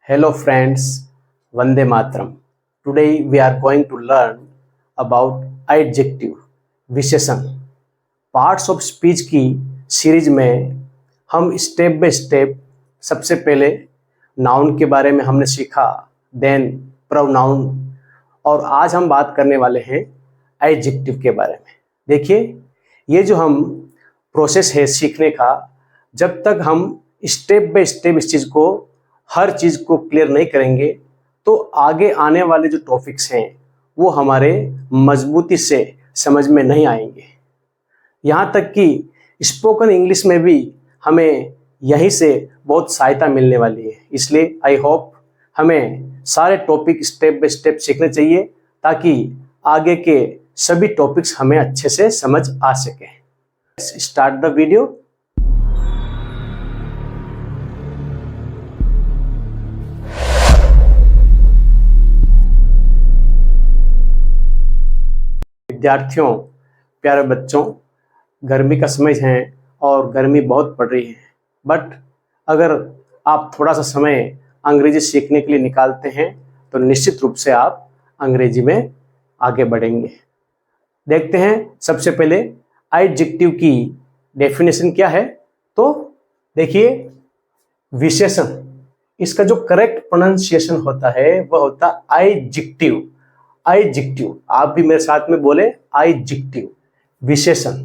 Hello friends, Vande Matram. Today we are going to learn about adjective, विशेषण. Parts of speech की series में हम step by step सबसे पहले noun के बारे में हमने सीखा, देन प्रोनाउन, और आज हम बात करने वाले हैं एडजेक्टिव के बारे में. देखिए, ये जो हम प्रोसेस है सीखने का, जब तक हम स्टेप बाय स्टेप इस चीज़ को, हर चीज़ को क्लियर नहीं करेंगे तो आगे आने वाले जो टॉपिक्स हैं वो हमारे मजबूती से समझ में नहीं आएंगे. यहाँ तक कि स्पोकन इंग्लिश में भी हमें यहीं से बहुत सहायता मिलने वाली है. इसलिए आई होप हमें सारे टॉपिक स्टेप बाय स्टेप सीखने चाहिए ताकि आगे के सभी टॉपिक्स हमें अच्छे से समझ आ सके. Start the video. विद्यार्थियों, प्यारे बच्चों, गर्मी का समय है और गर्मी बहुत पड़ रही है, बट अगर आप थोड़ा सा समय अंग्रेजी सीखने के लिए निकालते हैं तो निश्चित रूप से आप अंग्रेजी में आगे बढ़ेंगे. देखते हैं सबसे पहले एडजेक्टिव की डेफिनेशन क्या है. तो देखिए, विशेषण, इसका जो करेक्ट प्रोनाउंसिएशन होता है वह होता है एडजेक्टिव. एडजेक्टिव, आप भी मेरे साथ में बोले, एडजेक्टिव, विशेषण.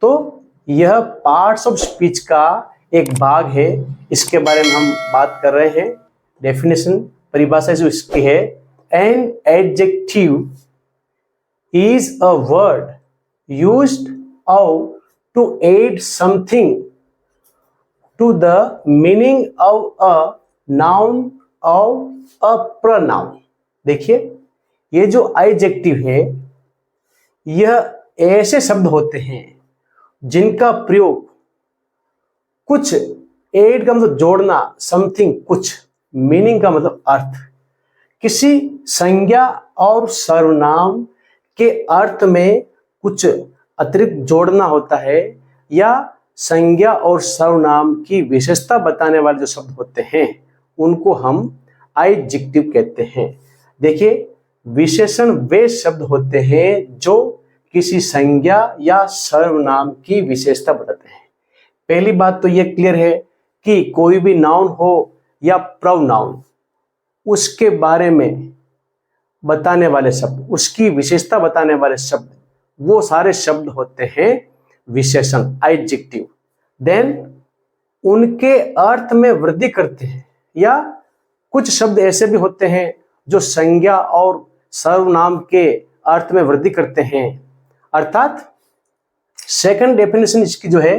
तो यह पार्ट्स ऑफ स्पीच का एक भाग है, इसके बारे में हम बात कर रहे हैं. डेफिनेशन, परिभाषा जो इसकी है, an adjective is a word used to add something to the meaning of a noun और अ प्रोनाउन. देखिए, ये जो एडजेक्टिव है, यह ऐसे शब्द होते हैं जिनका प्रयोग कुछ, एड का मतलब जोड़ना, समथिंग कुछ, मीनिंग का मतलब अर्थ, किसी संज्ञा और सर्वनाम के अर्थ में कुछ अतिरिक्त जोड़ना होता है, या संज्ञा और सर्वनाम की विशेषता बताने वाले जो शब्द होते हैं उनको हम एडजेक्टिव कहते हैं. देखिए, विशेषण वे शब्द होते हैं जो किसी संज्ञा या सर्वनाम की विशेषता बताते हैं. पहली बात तो यह क्लियर है कि कोई भी नाउन हो या प्रोनाउन, उसके बारे में बताने वाले शब्द, उसकी विशेषता बताने वाले शब्द, वो सारे शब्द होते हैं विशेषण, एडजेक्टिव. देन उनके अर्थ में वृद्धि करते हैं, या कुछ शब्द ऐसे भी होते हैं जो संज्ञा और सर्वनाम के अर्थ में वृद्धि करते हैं. अर्थात सेकंड डेफिनेशन इसकी जो है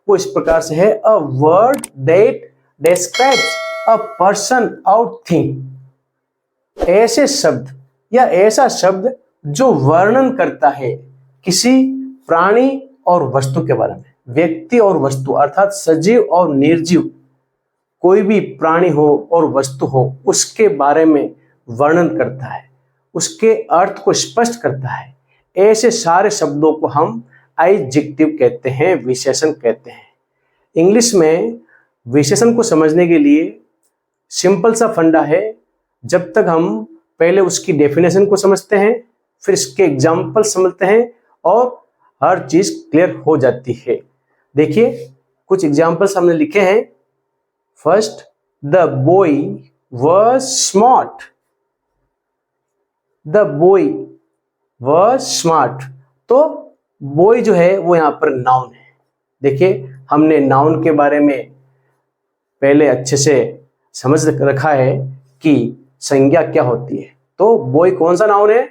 वो इस प्रकार से है, a word that describes a person और थिंग. ऐसे शब्द या ऐसा शब्द जो वर्णन करता है किसी प्राणी और वस्तु के बारे में, व्यक्ति और वस्तु, अर्थात सजीव और निर्जीव, कोई भी प्राणी हो और वस्तु हो, उसके बारे में वर्णन करता है, उसके अर्थ को स्पष्ट करता है. ऐसे सारे शब्दों को हम एडजेक्टिव कहते हैं, विशेषण कहते हैं. इंग्लिश में विशेषण को समझने के लिए सिंपल सा फंडा है. जब तक हम पहले उसकी डेफिनेशन को समझते हैं, फिर इसके एग्जाम्पल समझते हैं और हर चीज क्लियर हो जाती है. देखिए, कुछ एग्जाम्पल्स हमने लिखे हैं. First, the boy was smart. The boy was smart. तो बॉय जो है वो यहाँ पर नाउन है. देखिए, हमने नाउन के बारे में पहले अच्छे से समझ रखा है कि संज्ञा क्या होती है. तो बॉय कौन सा नाउन है?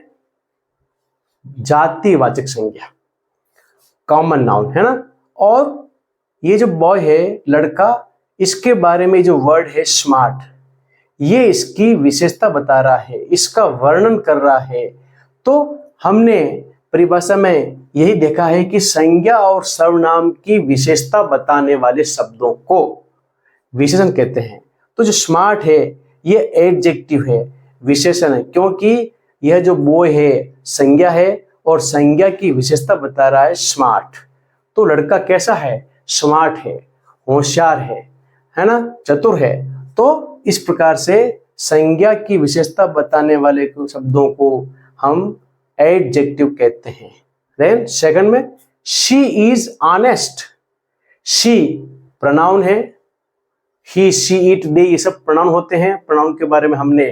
जातिवाचक संज्ञा, कॉमन नाउन है ना. और ये जो बॉय है, लड़का, इसके बारे में जो वर्ड है स्मार्ट, ये इसकी विशेषता बता रहा है, इसका वर्णन कर रहा है. तो हमने परिभाषा में यही देखा है कि संज्ञा और सर्वनाम की विशेषता बताने वाले शब्दों को विशेषण कहते हैं. तो जो स्मार्ट है ये एडजेक्टिव है, विशेषण है, क्योंकि यह जो बॉय है संज्ञा है और संज्ञा की विशेषता बता रहा है स्मार्ट. तो लड़का कैसा है? स्मार्ट है, होशियार है ना, चतुर है. तो इस प्रकार से संज्ञा की विशेषता बताने वाले शब्दों को हम एडजेक्टिव कहते हैं। देन सेकंड में she is honest. She pronoun है, ही शी इट दे ये सब प्रोनाउन होते हैं। प्रोनाउन के बारे में हमने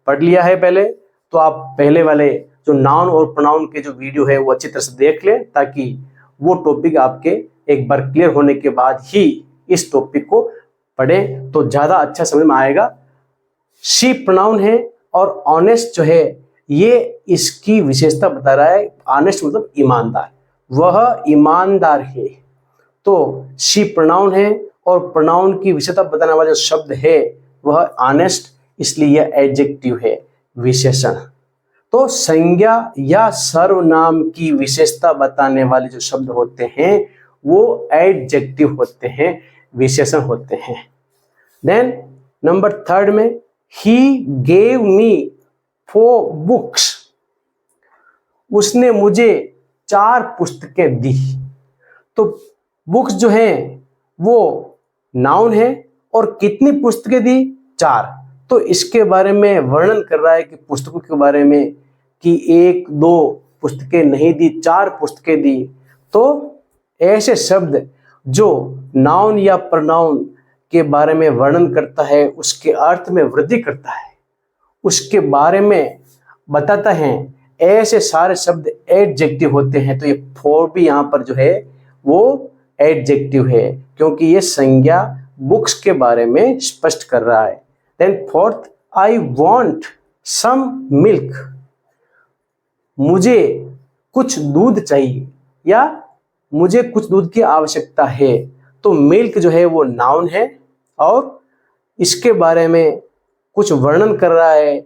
पढ़ लिया है पहले, तो आप पहले वाले जो नाउन और प्रोनाउन के जो वीडियो है वो अच्छी तरह से देख लें, ताकि वो टॉपिक आपके एक बार क्लियर होने के बाद ही इस टॉपिक को पढ़ें तो ज़्यादा अच्छा समझ में आएगा। शी प्रोनाउन है और ऑनेस्ट जो है ये इसकी विशेषता बता रहा है। ऑनेस्ट मतलब ईमानदार, वह ईमानदार है। तो शी प्रोनाउन है और प्रोनाउन की विशेषता बताने वाला जो शब्द है वह ऑनेस्ट, इसलिए यह एडजेक्टिव है, विशेषण। तो संज्ञा या सर्वनाम की विशेषता बताने वाले जो शब्द होते हैं वो एडजेक्टिव होते हैं, विशेषण होते हैं। देन नंबर थर्ड में ही गेव मी 4 बुक्स। उसने मुझे 4 पुस्तकें दी। तो बुक्स जो हैं वो नाउन है और कितनी पुस्तकें दी? 4। तो इसके बारे में वर्णन कर रहा है कि पुस्तकों के बारे में कि 1-2 पुस्तकें नहीं दी, 4 पुस्तकें दी। तो ऐसे शब्द जो नाउन या प्रोनाउन के बारे में वर्णन करता है, उसके अर्थ में वृद्धि करता है, उसके बारे में बताता है, ऐसे सारे शब्द एडजेक्टिव होते हैं। तो ये 4 भी यहाँ पर जो है वो एडजेक्टिव है, क्योंकि ये संज्ञा बुक्स के बारे में स्पष्ट कर रहा है। Then fourth, I want some milk. मुझे कुछ दूध चाहिए या मुझे कुछ दूध की आवश्यकता है। तो मिल्क जो है वो नाउन है और इसके बारे में कुछ वर्णन कर रहा है,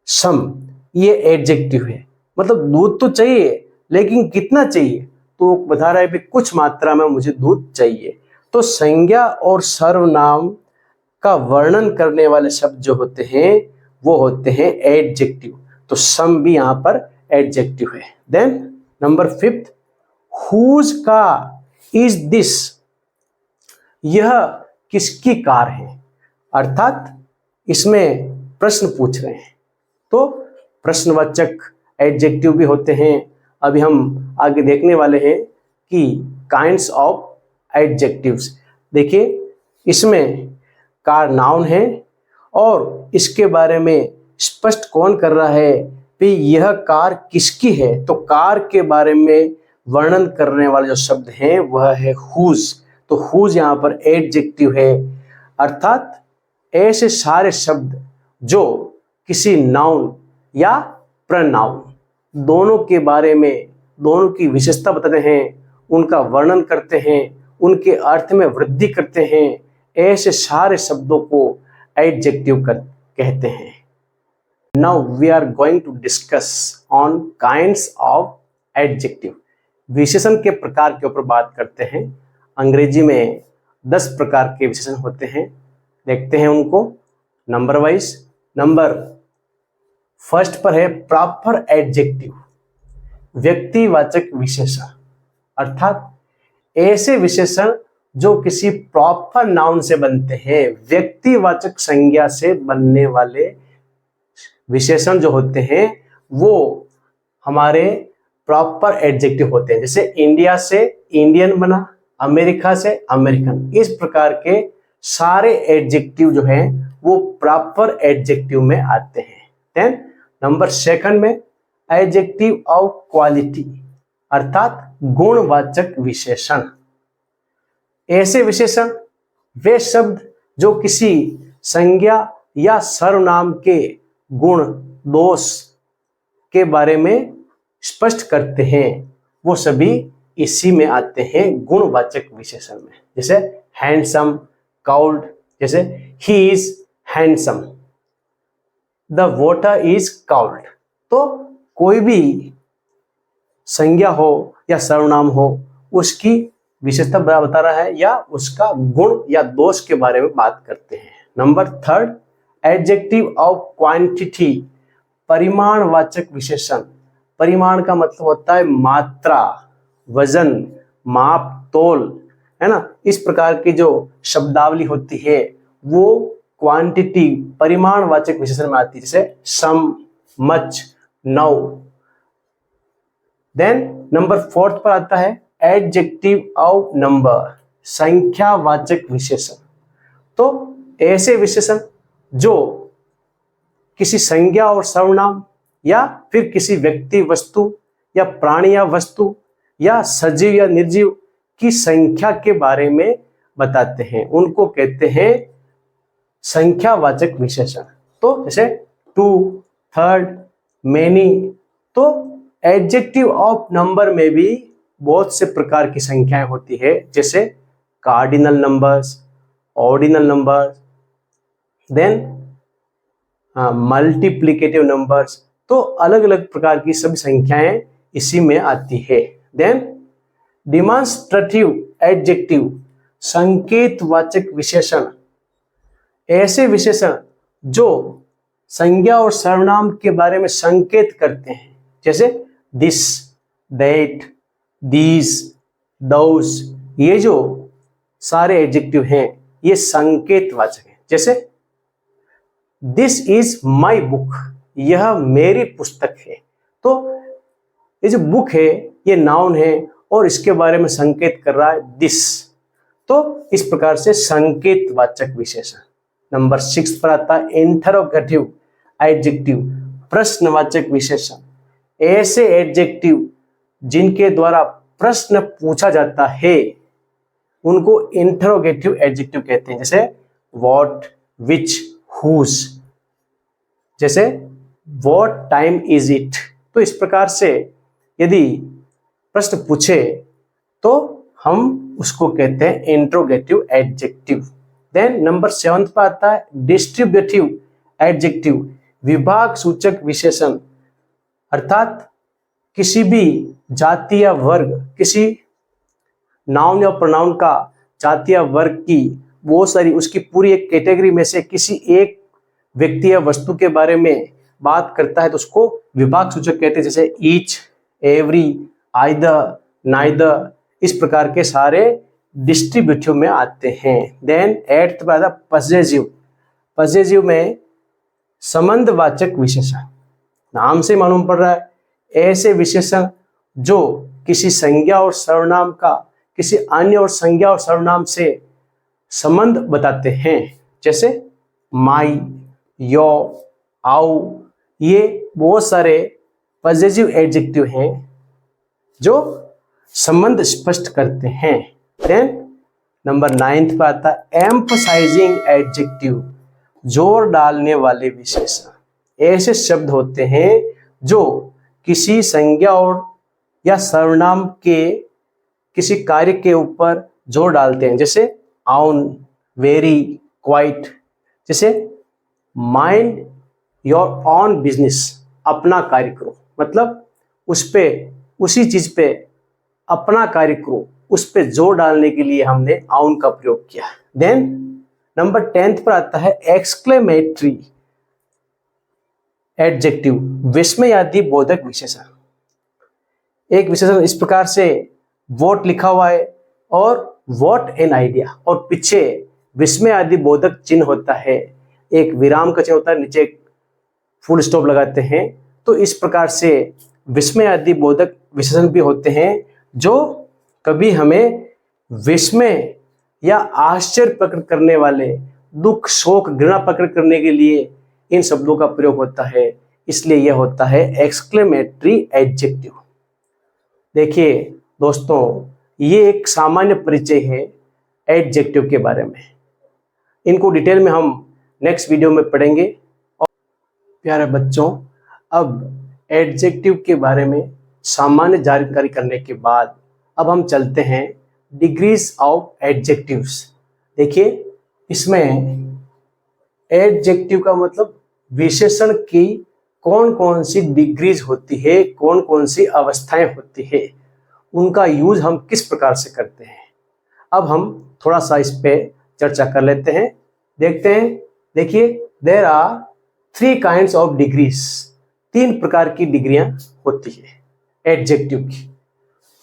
सम, ये एडजेक्टिव है। मतलब दूध तो चाहिए लेकिन कितना चाहिए, तो बता रहा है भी कुछ मात्रा में मुझे दूध चाहिए। तो संज्ञा और सर्वनाम का वर्णन करने वाले शब्द जो होते हैं वो होते हैं एडजेक्टिव। तो सम भी यहाँ पर एडजेक्टिव है। देन नंबर 5, हुज का इज दिस। यह किसकी कार है, अर्थात इसमें प्रश्न पूछ रहे हैं। तो प्रश्नवाचक एडजेक्टिव भी होते हैं। अभी हम आगे देखने वाले हैं कि काइंड्स ऑफ एडजेक्टिव्स। देखिए इसमें कार नाउन है और इसके बारे में स्पष्ट कौन कर रहा है कि यह कार किसकी है। तो कार के बारे में वर्णन करने वाले जो शब्द हैं वह है हुज। तो हुज यहाँ पर एडजेक्टिव है, अर्थात ऐसे सारे शब्द जो किसी नाउन या प्रोनाउन दोनों के बारे में, दोनों की विशेषता बताते हैं, उनका वर्णन करते हैं, उनके अर्थ में वृद्धि करते हैं, ऐसे सारे शब्दों को एडजेक्टिव कहते हैं। Now we are going to discuss on kinds of adjective. विशेषण के प्रकार के ऊपर बात करते हैं। अंग्रेजी में 10 प्रकार के विशेषण होते हैं, देखते हैं उनको नंबर वाइज। नंबर फर्स्ट पर है प्रॉपर एडजेक्टिव, व्यक्तिवाचक विशेषण, अर्थात ऐसे विशेषण जो किसी प्रॉपर नाउन से बनते हैं, व्यक्तिवाचक संज्ञा से बनने वाले विशेषण जो होते हैं वो हमारे प्रॉपर एडजेक्टिव होते हैं। जैसे इंडिया से इंडियन बना, अमेरिका से अमेरिकन, इस प्रकार के सारे एडजेक्टिव जो हैं वो प्रॉपर एडजेक्टिव में आते हैं। देन नंबर सेकंड में एडजेक्टिव ऑफ क्वालिटी, अर्थात गुणवाचक विशेषण। ऐसे विशेषण वे शब्द जो किसी संज्ञा या सर्वनाम के गुण दोष के बारे में स्पष्ट करते हैं, वो सभी इसी में आते हैं गुणवाचक विशेषण में। जैसे हैंडसम, काउल्ड, जैसे he is handsome, the water is could. तो कोई भी संज्ञा हो या सर्वनाम हो, उसकी विशेषता बता रहा है या उसका गुण या दोष के बारे में बात करते हैं। Number third adjective of quantity, परिमाणवाचक विशेषण। परिमाण का मतलब होता है मात्रा, वजन, माप, तोल, है ना। इस प्रकार की जो शब्दावली होती है वो क्वांटिटी परिमाणवाचक विशेषण में आती है, जैसे सम, मच, नाउ। देन नंबर 4 पर आता है एडजेक्टिव ऑफ नंबर, संख्यावाचक विशेषण। तो ऐसे विशेषण जो किसी संज्ञा और सर्वनाम या फिर किसी व्यक्ति, वस्तु या प्राणी या वस्तु या सजीव या निर्जीव की संख्या के बारे में बताते हैं, उनको कहते हैं संख्यावाचक विशेषण। तो जैसे टू, थर्ड, मेनी। तो एडजेक्टिव ऑफ नंबर में भी बहुत से प्रकार की संख्याएं होती है, जैसे cardinal numbers, ordinal numbers, then multiplicative numbers. तो अलग अलग प्रकार की सभी संख्याएं इसी में आती है। देन डिमॉन्स्ट्रेटिव एडजेक्टिव, संकेतवाचक विशेषण, ऐसे विशेषण जो संज्ञा और सर्वनाम के बारे में संकेत करते हैं, जैसे दिस, दैट, दीज, दोस। ये जो सारे एडजेक्टिव हैं ये संकेतवाचक हैं। जैसे दिस इज माई बुक, यह मेरी पुस्तक है। तो ये जो बुक है ये नाउन है और इसके बारे में संकेत कर रहा है दिस। तो इस प्रकार से संकेतवाचक विशेषण। नंबर 6 पर आता है इंटरोगेटिव एडजेक्टिव, प्रश्नवाचक विशेषण, ऐसे एडजेक्टिव जिनके द्वारा प्रश्न पूछा जाता है उनको इंटरोगेटिव एडजेक्टिव कहते हैं, जैसे व्हाट, विच, हुज। जैसे व्हाट टाइम इज इट। तो इस प्रकार से यदि प्रश्न पूछे तो हम उसको कहते हैं इंटरोगेटिव एडजेक्टिव। देन नंबर 7 पर आता है डिस्ट्रीब्यूटिव एडजेक्टिव, विभाग सूचक विशेषण, अर्थात किसी भी जाति या वर्ग, किसी नाउन या प्रोनाउन का जाति या वर्ग की बहुत सारी, उसकी पूरी एक कैटेगरी में से किसी एक व्यक्ति या वस्तु के बारे में बात करता है तो उसको विभाग सूचक कहते हैं, जैसे ईच, एवरी, आइदर, नाइदर। इस प्रकार के सारे डिस्ट्रीब्यूटिव में आते हैं। देन 8th पर आता है पजेसिव। पजेसिव में संबंधवाचक विशेषण, नाम से मालूम पड़ रहा है, ऐसे विशेषण जो किसी संज्ञा और सर्वनाम का किसी अन्य और संज्ञा और सर्वनाम से संबंध बताते हैं, जैसे माई, योर, आउ। ये बहुत सारे पजेसिव एडजेक्टिव हैं जो संबंध स्पष्ट करते हैं। देन नंबर 9 पर आता है एम्फसाइजिंग एडजेक्टिव, जोर डालने वाले विशेषण। ऐसे शब्द होते हैं जो किसी संज्ञा और या सर्वनाम के किसी कार्य के ऊपर जोर डालते हैं, जैसे ऑन, वेरी, क्वाइट। जैसे माइंड योर ऑन बिजनेस, अपना कार्य करो, मतलब उस पे, उसी चीज पे अपना कार्य करो, उस पे जोर डालने के लिए हमने ऑन का प्रयोग किया। देन नंबर 10 पर आता है एक्सक्लेमेटरी एडजेक्टिव, विस्मयादि बोधक विशेषण। एक विशेषण इस प्रकार से वॉट लिखा हुआ है और वॉट एन आइडिया, और पीछे विस्मयादि बोधक चिन्ह होता है, एक विराम का चिन्ह होता है, नीचे एक फुल स्टॉप लगाते हैं। तो इस प्रकार से विस्मयादि बोधक विशेषण भी होते हैं जो कभी हमें विस्मय या आश्चर्य प्रकट करने वाले, दुख, शोक, घृणा प्रकट करने के लिए इन शब्दों का प्रयोग होता है, इसलिए यह होता है एक्सक्लेमेटरी एडजेक्टिव। देखिए दोस्तों, ये एक सामान्य परिचय है एडजेक्टिव के बारे में। इनको डिटेल में हम नेक्स्ट वीडियो में पढ़ेंगे। और प्यारे बच्चों, अब एडजेक्टिव के बारे में सामान्य जानकारी करने के बाद अब हम चलते हैं डिग्रीज ऑफ एडजेक्टिव्स। देखिए, इसमें एडजेक्टिव का मतलब विशेषण की कौन कौन सी डिग्रीज होती है, कौन कौन सी अवस्थाएं होती है, उनका यूज हम किस प्रकार से करते हैं। अब हम थोड़ा सा इस पे चर्चा कर लेते हैं, देखते हैं। देखिए, there are 3 kinds of degrees, 3 प्रकार की डिग्रियां होती है एडजेक्टिव की।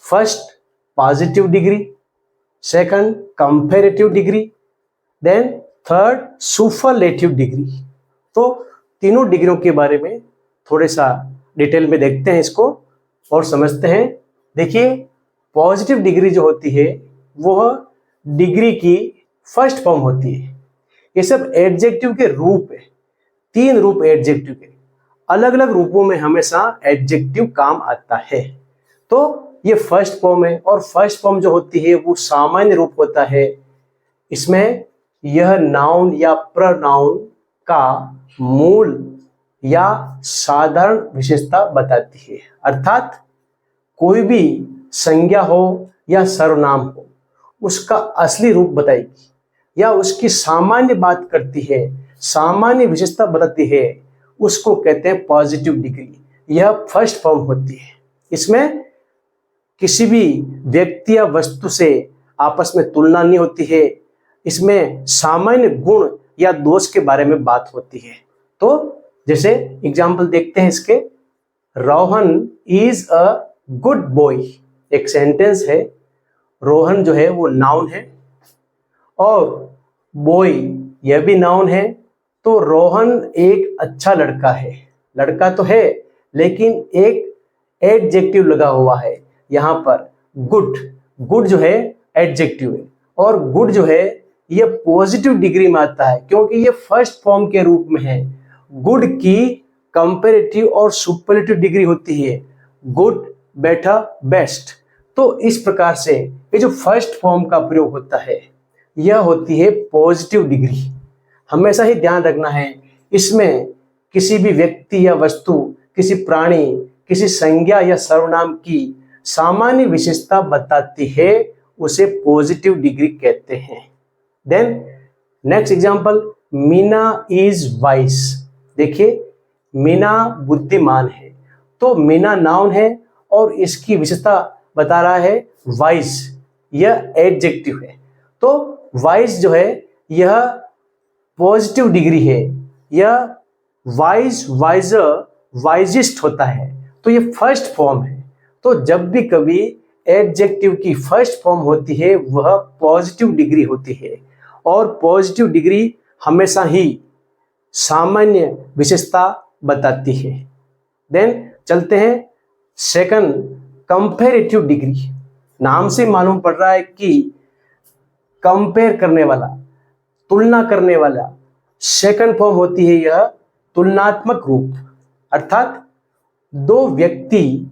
First positive degree, second comparative degree, then third superlative degree. तो तीनों डिग्रियों के बारे में थोड़े सा डिटेल में देखते हैं इसको और समझते हैं। देखिए, पॉजिटिव डिग्री जो होती है वह डिग्री की फर्स्ट फॉर्म होती है। ये सब एडजेक्टिव के रूप है, 3 रूप एडजेक्टिव के, अलग अलग रूपों में हमेशा एडजेक्टिव काम आता है। तो ये फर्स्ट फॉर्म है और फर्स्ट फॉर्म जो होती है वो सामान्य रूप होता है। इसमें यह नाउन या प्रोनाउन का मूल या साधारण विशेषता बताती है, अर्थात कोई भी संज्ञा हो या सर्वनाम हो उसका असली रूप बताएगी या उसकी सामान्य बात करती है, सामान्य विशेषता बताती है, उसको कहते हैं पॉजिटिव डिग्री। यह फर्स्ट फॉर्म होती है। इसमें किसी भी व्यक्ति या वस्तु से आपस में तुलना नहीं होती है। इसमें सामान्य गुण या दोष के बारे में बात होती है। तो जैसे एग्जाम्पल देखते हैं इसके, Rohan is a good boy, एक सेंटेंस है। रोहन जो है वो नाउन है और बॉय यह भी नाउन है। तो रोहन एक अच्छा लड़का है, लड़का तो है लेकिन एक एडजेक्टिव लगा हुआ है यहाँ पर, गुड। गुड जो है एडजेक्टिव है और गुड जो है ये पॉजिटिव डिग्री में आता है क्योंकि ये फर्स्ट फॉर्म के रूप में है। गुड की कंपैरेटिव और सुपरलेटिव डिग्री होती है, गुड, बेटर, बेस्ट। तो इस प्रकार से ये जो फर्स्ट फॉर्म का प्रयोग होता है यह होती है पॉजिटिव डिग्री। हमेशा ही ध्यान रखना है, इसमें किसी भी व्यक्ति या वस्तु, किसी प्राणी, किसी संज्ञा या सर्वनाम की सामान्य विशेषता बताती है, उसे पॉजिटिव डिग्री कहते हैं। Then next example, Meena is wise. देखिए, मीना बुद्धिमान है। तो मीना नाउन है और इसकी विशेषता बता रहा है वाइज, यह एडजेक्टिव है। तो वाइज जो है यह पॉजिटिव डिग्री है, यह वाइज, वाइजर, वाइजिस्ट होता है। तो ये फर्स्ट फॉर्म है। तो जब भी कभी एडजेक्टिव की फर्स्ट फॉर्म होती है वह पॉजिटिव डिग्री होती है और पॉजिटिव डिग्री हमेशा ही सामान्य विशेषता बताती है। देन चलते हैं सेकंड, कंपैरेटिव डिग्री। नाम से मालूम पड़ रहा है कि कंपेयर करने वाला, तुलना करने वाला, सेकंड फॉर्म होती है यह तुलनात्मक रूप, अर्थात दो व्यक्ति,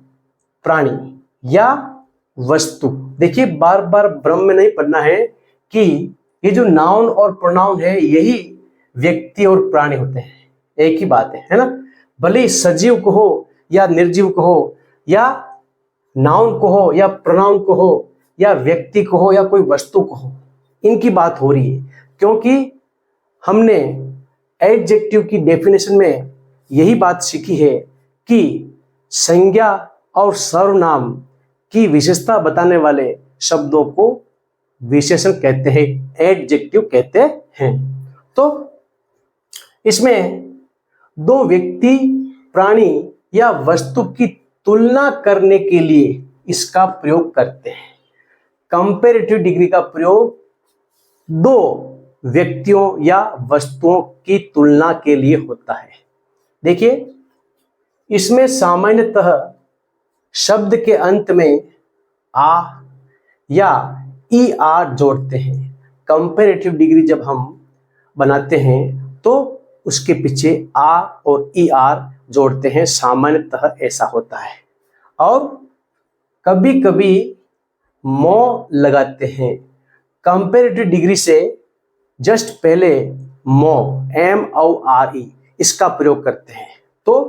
प्राणी या वस्तु। देखिए, बार बार भ्रम में नहीं पड़ना है कि ये जो नाउन और प्रोनाउन है यही व्यक्ति और प्राणी होते हैं, एक ही बात है ना। भले ही सजीव को हो या निर्जीव को हो या नाउन को हो या प्रोनाउन को हो या व्यक्ति को हो या कोई वस्तु को हो, इनकी बात हो रही है क्योंकि हमने एडजेक्टिव की डेफिनेशन में यही बात सीखी है कि संज्ञा और सर्वनाम की विशेषता बताने वाले शब्दों को विशेषण कहते हैं, एडजेक्टिव कहते हैं। तो इसमें दो व्यक्ति, प्राणी या वस्तु की तुलना करने के लिए इसका प्रयोग करते हैं। कंपैरेटिव डिग्री का प्रयोग दो व्यक्तियों या वस्तुओं की तुलना के लिए होता है। देखिए, इसमें सामान्यतः शब्द के अंत में आ या ई आर जोड़ते हैं। कंपैरेटिव डिग्री जब हम बनाते हैं तो उसके पीछे आ और ई आर जोड़ते हैं, सामान्यतः ऐसा होता है। और कभी कभी मो लगाते हैं। कंपैरेटिव डिग्री से जस्ट पहले मो, MORE, इसका प्रयोग करते हैं तो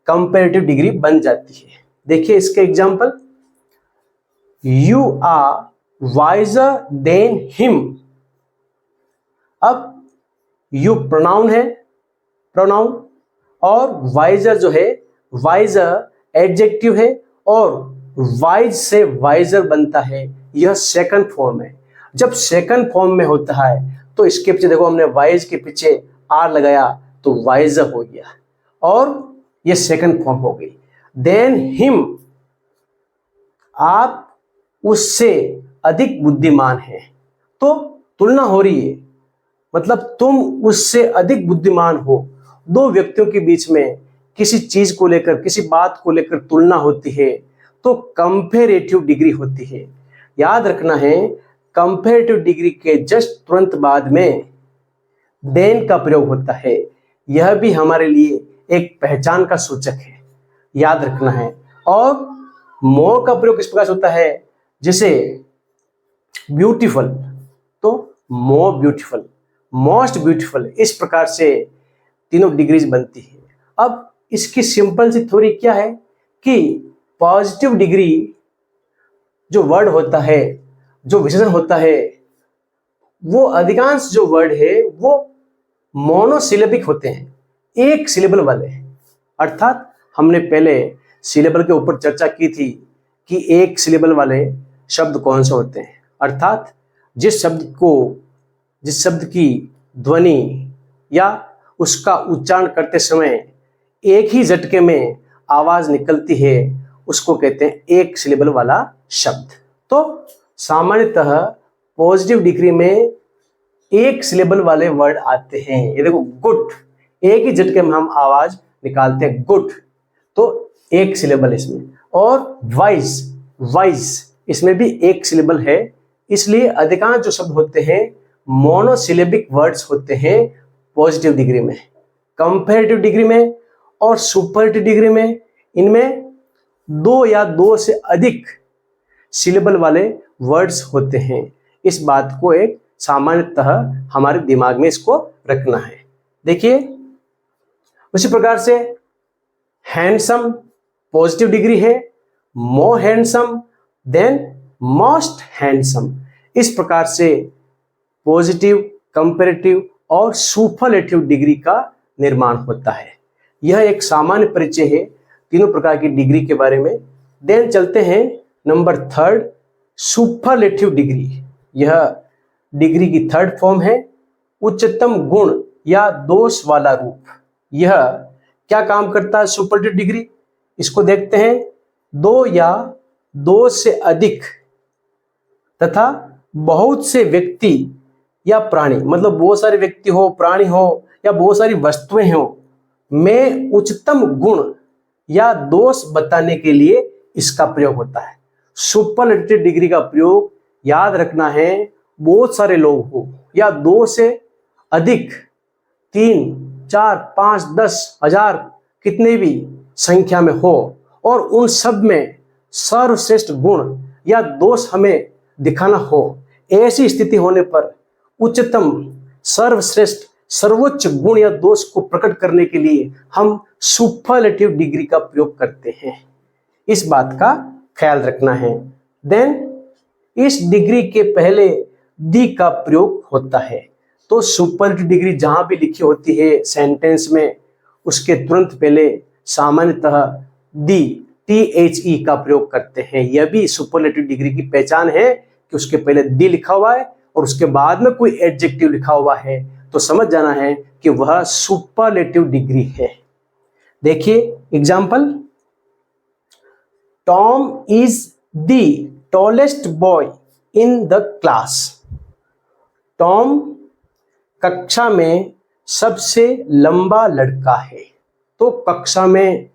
कंपैरेटिव डिग्री बन जाती है। देखिए इसके example, you are wiser than him. अब यू प्रोनाउन है, प्रोनाउन, और वाइजर जो है, वाइजर एडजेक्टिव है और वाइज से वाइजर बनता है, यह सेकंड फॉर्म है। जब सेकंड फॉर्म में होता है तो इसके पीछे देखो, हमने वाइज के पीछे आर लगाया तो वाइजर हो गया और यह सेकंड फॉर्म हो गई। देन हिम, आप उससे अधिक बुद्धिमान हैं, तो तुलना हो रही है। मतलब तुम उससे अधिक बुद्धिमान हो। दो व्यक्तियों के बीच में किसी चीज को लेकर, किसी बात को लेकर तुलना होती है तो कंपैरेटिव डिग्री होती है। याद रखना है, कंपैरेटिव डिग्री के जस्ट तुरंत बाद में देन का प्रयोग होता है। यह भी हमारे लिए एक पहचान का सूचक है, याद रखना है। और मोर का प्रयोग किस प्रकार से होता है, जैसे ब्यूटीफुल तो मोर ब्यूटीफुल, मोस्ट ब्यूटीफुल, इस प्रकार से तीनों डिग्रीज बनती है। अब इसकी सिंपल सी थ्योरी क्या है कि पॉजिटिव डिग्री जो वर्ड होता है, जो विशेषण होता है, वो अधिकांश जो वर्ड है वो मोनोसिलेबिक होते हैं, एक सिलेबल वाले। अर्थात हमने पहले सिलेबल के ऊपर चर्चा की थी कि एक सिलेबल वाले शब्द कौन से होते हैं। अर्थात जिस शब्द की ध्वनि या उसका उच्चारण करते समय एक ही झटके में आवाज निकलती है, उसको कहते हैं एक सिलेबल वाला शब्द। तो सामान्यतः पॉजिटिव डिग्री में एक सिलेबल वाले वर्ड आते हैं। ये देखो, गुड, एक ही झटके में हम आवाज निकालते हैं गुड, तो एक सिलेबल इसमें। और वाइज इसमें भी एक सिलेबल है। इसलिए अधिकांश जो शब्द होते हैं मोनोसिलेबिक वर्ड्स होते हैं पॉजिटिव डिग्री में। कंपैरेटिव डिग्री में और सुपरलेटिव डिग्री में इनमें दो या दो से अधिक सिलेबल वाले वर्ड्स होते हैं। इस बात को एक सामान्यतः हमारे दिमाग में इसको रखना है। देखिए, उसी प्रकार से हैंडसम पॉजिटिव डिग्री है, मोर हैंडसम देन मोस्ट हैंडसम। इस प्रकार से पॉजिटिव, कंपैरेटिव और सुपरलेटिव डिग्री का निर्माण होता है। यह एक सामान्य परिचय है तीनों प्रकार की डिग्री के बारे में। देन चलते हैं नंबर 3, सुपरलेटिव डिग्री। यह डिग्री की थर्ड फॉर्म है, उच्चतम गुण या दोष वाला रूप। यह क्या काम करता है सुपरलेटिव डिग्री, इसको देखते हैं। दो या दो से अधिक तथा बहुत से व्यक्ति या प्राणी, मतलब बहुत सारे व्यक्ति हो, प्राणी हो या बहुत सारी वस्तुएं हो, में उच्चतम गुण या दोष बताने के लिए इसका प्रयोग होता है। सुपरलेटिव डिग्री का प्रयोग याद रखना है, बहुत सारे लोग हो या दो से अधिक, 3, 4, 5, 10, 1000 कितने भी संख्या में हो और उन सब में सर्वश्रेष्ठ गुण या दोष हमें दिखाना हो। ऐसी स्थिति होने पर उच्चतम, सर्वश्रेष्ठ, सर्वोच्च गुण या दोष को प्रकट करने के लिए हम सुपरलेटिव डिग्री का प्रयोग करते हैं। इस बात का ख्याल रखना है। देन इस डिग्री के पहले दी का प्रयोग होता है। तो सुपरलेटिव डिग्री जहां भी लिखी होती है सेंटेंस में, उसके तुरंत पहले सामान्यतः दी, THE का प्रयोग करते हैं। यह भी सुपरलेटिव डिग्री की पहचान है कि उसके पहले दी लिखा हुआ है और उसके बाद में कोई एडजेक्टिव लिखा हुआ है, तो समझ जाना है कि वह सुपरलेटिव डिग्री है। देखिए example, Tom is the tallest boy in the class. Tom कक्षा में सबसे लंबा लड़का है। तो कक्षा में,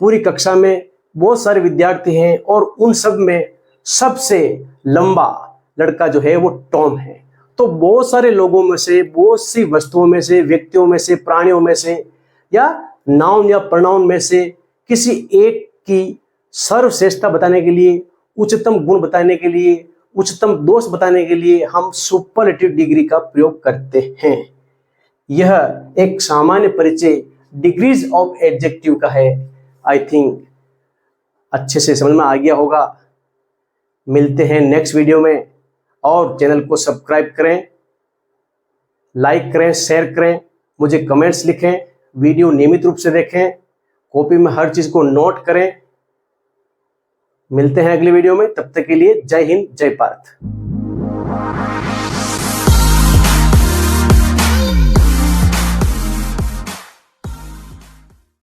पूरी कक्षा में बहुत सारे विद्यार्थी हैं और उन सब में सबसे लंबा लड़का जो है वो टॉम है। तो बहुत सारे लोगों में से, बहुत सी वस्तुओं में से, व्यक्तियों में से, प्राणियों में से या नाउन या प्रोनाउन में से किसी एक की सर्वश्रेष्ठता बताने के लिए, उच्चतम गुण बताने के लिए, उच्चतम दोष बताने के लिए हम सुपरलेटिव डिग्री का प्रयोग करते हैं। यह एक सामान्य परिचय डिग्रीज ऑफ एडजेक्टिव का है। आई थिंक अच्छे से समझ में आ गया होगा। मिलते हैं नेक्स्ट वीडियो में, और चैनल को सब्सक्राइब करें, लाइक करें, शेयर करें, मुझे कमेंट्स लिखें, वीडियो नियमित रूप से देखें, कॉपी में हर चीज को नोट करें। मिलते हैं अगली वीडियो में, तब तक के लिए जय हिंद, जय भारत।